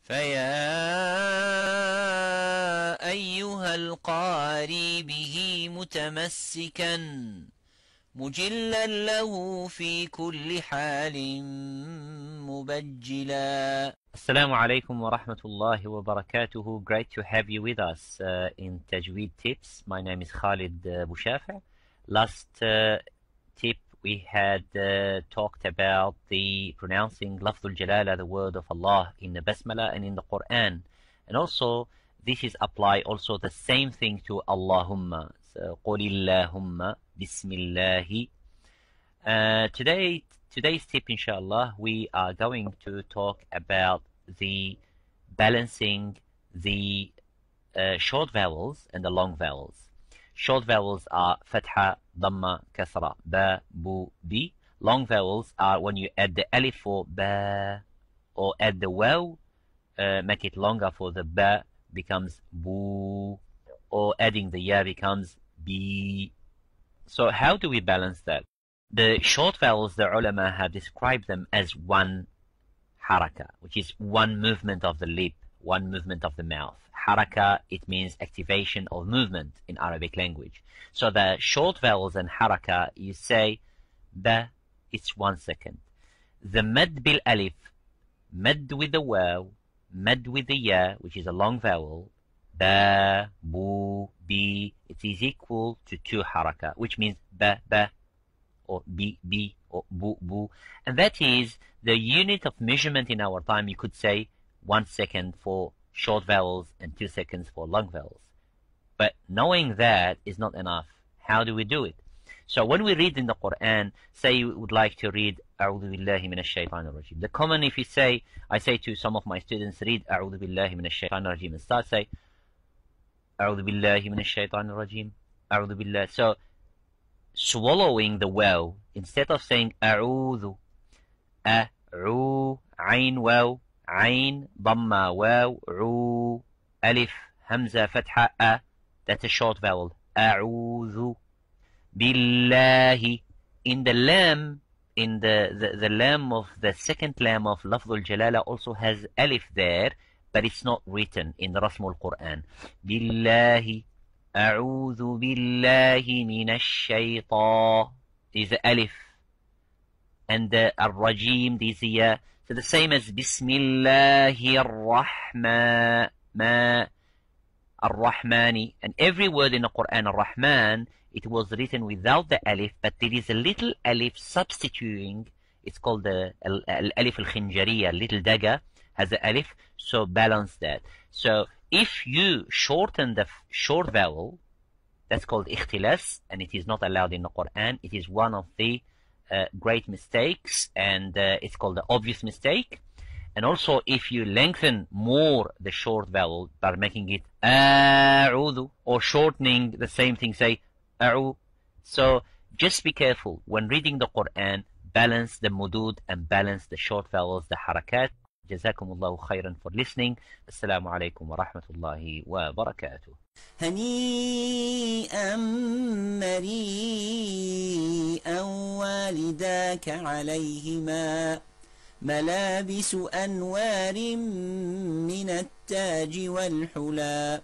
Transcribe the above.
فيا أيها القاري به متمسكا مجلا له في كل حال مبجلا. Assalamu alaikum wa rahmatullahi wa barakatuhu. Great to have you with us in Tajweed Tips. My name is Khalid Bouchafa. Last tip we had talked about the pronouncing Lafzul Jalala, the word of Allah in the Basmala and in the Quran. And also this is apply also the same thing to Allahumma. So Qulillahumma Bismillahi. Today's tip, inshallah, we are going to talk about the balancing the short vowels and the long vowels. Short vowels are fatha, dhamma, kasra, ba, bu, bi. Long vowels are when you add the alif for ba or add the waw, make it longer for the ba, becomes bu, or adding the ya becomes bi. So how do we balance that? The short vowels, the ulama have described them as one haraka, which is one movement of the lip, one movement of the mouth. Haraka, it means activation of movement in Arabic language. So the short vowels and haraka, you say ba, it's 1 second. The mad bil alif, mad with the waw, mad with the ya, which is a long vowel, ba, bu, bi, it is equal to 2 haraka, which means ba, ba, or bi, bi, or bu, bu. And that is the unit of measurement in our time. You could say 1 second for short vowels and 2 seconds for long vowels. But knowing that is not enough. How do we do it? So when we read in the Quran, say you would like to read A'udhu Billahi Minash Shaitanir Rajim. The common, if you say, I say to some of my students, read A'udhu Billahi Minash Shaitanir Rajim and start say A'udhu Billahi Minash Shaitanir Rajim, A'udhu Billahi. So swallowing the waw, instead of saying A'udhu, A'u, Ain waw, Ain, Dhamma waw, Ru, Alif, Hamza, Fatha, A, that's a short vowel. A'udhu Billahi. In the lam, in the lam of the second lam of Lafzul Jalala also has alif there, but it's not written in the Rasmul Quran. Billahi. A'udhu billahi minash shaitan is alif. And the ar-rajim is ya. So the same as Bismillahir Rahmani. And every word in the Quran, Ar-Rahman, it was written without the alif, but there is a little alif substituting. It's called the alif al-khinjariya, little dagger has the alif, so balance that. So if you shorten the short vowel, that's called ikhtilas, and it is not allowed in the Quran. It is one of the great mistakes, and it's called the obvious mistake. And also, if you lengthen more the short vowel by making it a'udhu, or shortening the same thing, say a'u. So just be careful when reading the Quran. Balance the mudud and balance the short vowels, the harakat. Jazakumullahu khairan for listening. Assalamu alaikum wa rahmatullahi wa barakatuh. هنيئا مريئا والداك عليهما ملابس أنوار من التاج والحلى